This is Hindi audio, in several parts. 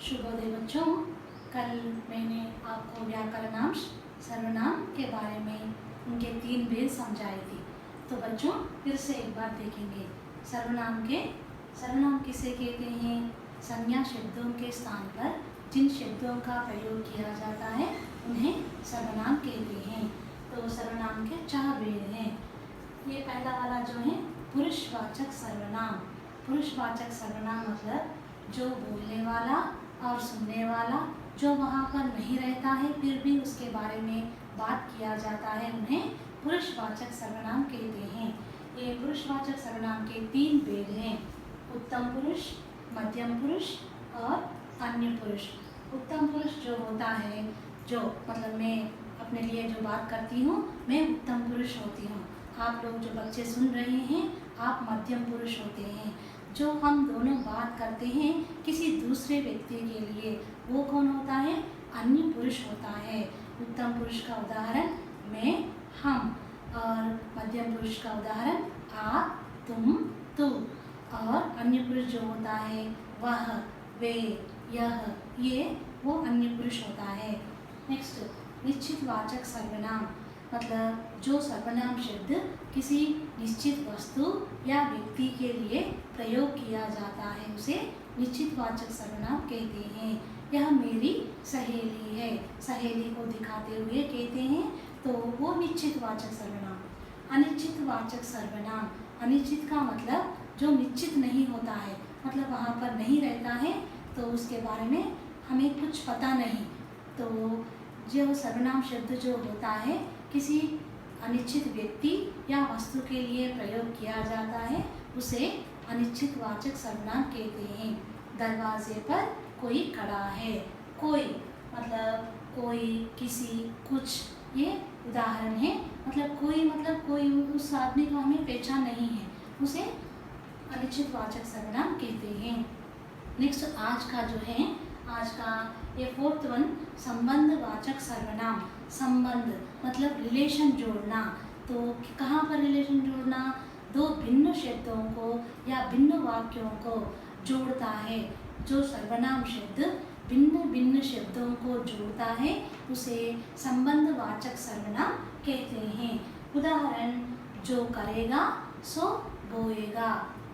शुभोदय बच्चों। कल मैंने आपको व्याकरणांश सर्वनाम के बारे में उनके 3 भेद समझाए थे। तो बच्चों फिर से एक बार देखेंगे। सर्वनाम किसे कहते हैं? संज्ञा शब्दों के स्थान पर जिन शब्दों का प्रयोग किया जाता है उन्हें सर्वनाम कहते हैं। तो सर्वनाम के 4 भेद हैं। ये पहला वाला जो है पुरुषवाचक सर्वनाम। पुरुषवाचक सर्वनाम मतलब जो बोलने वाला और सुनने वाला जो वहाँ पर नहीं रहता है फिर भी उसके बारे में बात किया जाता है उन्हें पुरुषवाचक सर्वनाम कहते हैं। ये पुरुषवाचक सर्वनाम के 3 भेद हैं, उत्तम पुरुष, मध्यम पुरुष और अन्य पुरुष। उत्तम पुरुष जो होता है, जो मतलब मैं अपने लिए जो बात करती हूँ मैं उत्तम पुरुष होती हूँ। आप लोग जो बच्चे सुन रहे हैं आप मध्यम पुरुष होते हैं। जो हम दोनों बात करते हैं किसी दूसरे व्यक्ति के लिए वो कौन होता है? अन्य पुरुष होता है। उत्तम पुरुष का उदाहरण मैं, हम, और मध्यम पुरुष का उदाहरण आप, तुम, तू। और अन्य पुरुष जो होता है वह, वे, यह, ये वो अन्य पुरुष होता है। नेक्स्ट, निश्चित वाचक सर्वनाम मतलब जो सर्वनाम शब्द किसी निश्चित वस्तु या व्यक्ति के लिए प्रयोग किया जाता है उसे निश्चित वाचक सर्वनाम कहते हैं। यह मेरी सहेली है, सहेली को दिखाते हुए कहते हैं तो वो निश्चित वाचक सर्वनाम। अनिश्चित वाचक सर्वनाम, अनिश्चित का मतलब जो निश्चित नहीं होता है, मतलब वहाँ पर नहीं रहता है तो उसके बारे में हमें कुछ पता नहीं। तो जो सर्वनाम शब्द जो होता है किसी अनिश्चित व्यक्ति या वस्तु के लिए प्रयोग किया जाता है उसे अनिश्चित वाचक सर्वनाम कहते हैं। दरवाजे पर कोई खड़ा है, कोई कोई, किसी, कुछ, ये उदाहरण है। मतलब कोई उस आदमी को हमें पहचान नहीं है उसे अनिश्चित वाचक सर्वनाम कहते हैं। नेक्स्ट आज का जो है, आज का ये 4th वन संबंध वाचक सर्वनाम। संबंध मतलब रिलेशन जोड़ना। तो कहाँ पर रिलेशन जोड़ना? दो भिन्न शब्दों को या भिन्न वाक्यों को जोड़ता है। जो सर्वनाम शब्द भिन्न भिन्न शब्दों को जोड़ता है उसे संबंध वाचक सर्वनाम कहते हैं। उदाहरण, जो करेगा सो बोएगा,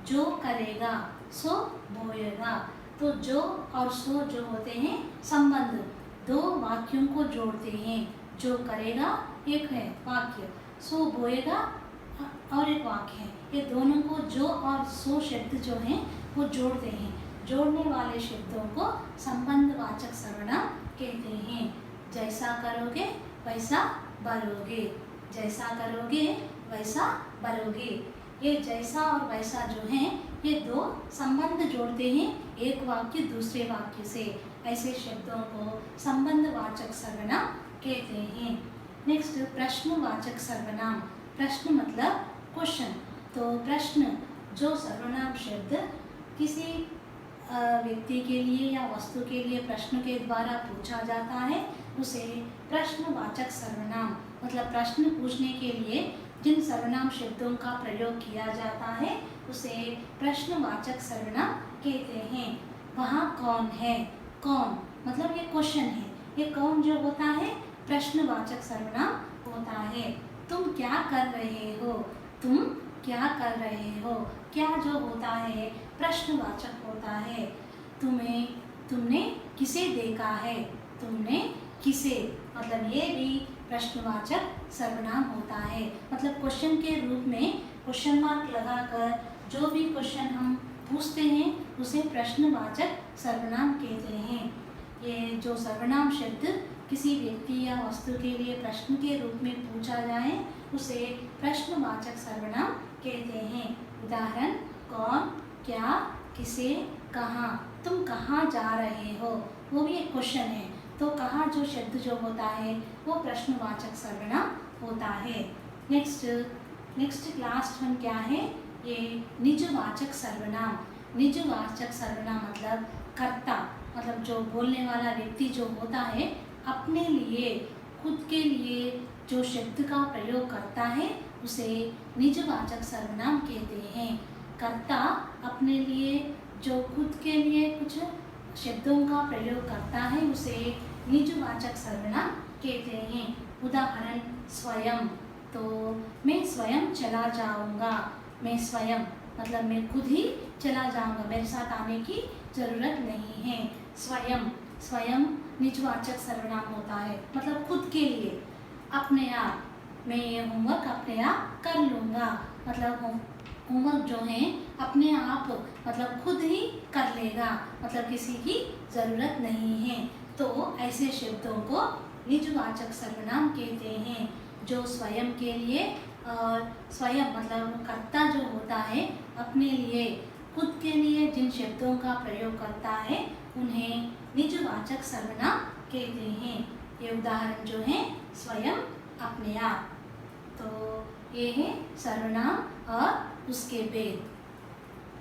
जो करेगा सो बोएगा। तो जो और सो जो होते हैं संबंध, दो वाक्यों को जोड़ते हैं। जो करेगा एक है वाक्य, सो बोएगा और एक वाक्य है। ये दोनों को जो और सो शब्द जो हैं वो जोड़ते हैं। जोड़ने वाले शब्दों को संबंधवाचक सर्वनाम कहते हैं। जैसा करोगे वैसा भरोगे, जैसा करोगे वैसा भरोगे। ये जैसा और वैसा जो है ये दो संबंध जोड़ते हैं एक वाक्य दूसरे वाक्य से। ऐसे शब्दों को संबंधवाचक सर्वनाम कहते हैं। नेक्स्ट, प्रश्नवाचक सर्वनाम। प्रश्न मतलब क्वेश्चन। तो प्रश्न जो सर्वनाम शब्द किसी व्यक्ति के लिए या वस्तु के लिए प्रश्न के द्वारा पूछा जाता है उसे प्रश्नवाचक सर्वनाम मतलब प्रश्न पूछने के लिए जिन सर्वनाम शब्दों का प्रयोग किया जाता है उसे प्रश्नवाचक सर्वनाम कहते हैं। वहाँ कौन है? कौन मतलब ये क्वेश्चन है। ये कौन जो होता है प्रश्नवाचक सर्वनाम होता है। तुम क्या कर रहे हो? तुम क्या कर रहे हो? क्या जो होता है प्रश्नवाचक होता है। तुमने किसे देखा है? तुमने किसे मतलब ये भी प्रश्नवाचक सर्वनाम होता है। मतलब क्वेश्चन के रूप में क्वेश्चन मार्क लगाकर जो भी क्वेश्चन हम पूछते हैं उसे प्रश्नवाचक सर्वनाम कहते हैं। ये जो सर्वनाम शब्द किसी व्यक्ति या वस्तु के लिए प्रश्न के रूप में पूछा जाए उसे प्रश्नवाचक सर्वनाम कहते हैं। उदाहरण, कौन, क्या, किसे, कहाँ। तुम कहाँ जा रहे हो? वो भी एक क्वेश्चन है। तो कहाँ जो शब्द जो होता है वो प्रश्नवाचक सर्वनाम होता है। नेक्स्ट लास्ट वन क्या है? ये निजवाचक सर्वनाम। निजवाचक सर्वनाम मतलब कर्ता, मतलब जो बोलने वाला व्यक्ति जो होता है अपने लिए खुद के लिए जो शब्द का प्रयोग करता है उसे निजवाचक सर्वनाम कहते हैं। कर्ता अपने लिए जो खुद के लिए कुछ शब्दों का प्रयोग करता है उसे निजवाचक सर्वनाम कहते हैं। उदाहरण स्वयं, तो मैं स्वयं चला जाऊंगा। मैं स्वयं मतलब मैं खुद ही चला जाऊंगा, मेरे साथ आने की जरूरत नहीं है। स्वयं, स्वयं निजवाचक सर्वनाम होता है, मतलब खुद के लिए, अपने आप। मैं ये होमवर्क अपने आप कर लूँगा, मतलब होमवर्क जो है अपने आप मतलब खुद ही कर लेगा, मतलब किसी की ज़रूरत नहीं है। तो ऐसे शब्दों को निजवाचक सर्वनाम कहते हैं, जो स्वयं के लिए, और स्वयं मतलब कर्ता जो होता है अपने लिए, खुद के लिए जिन शब्दों का प्रयोग करता है उन्हें निजवाचक सर्वनाम कहते हैं। ये उदाहरण जो है स्वयं, अपने आप। तो ये है सर्वनाम और उसके भेद।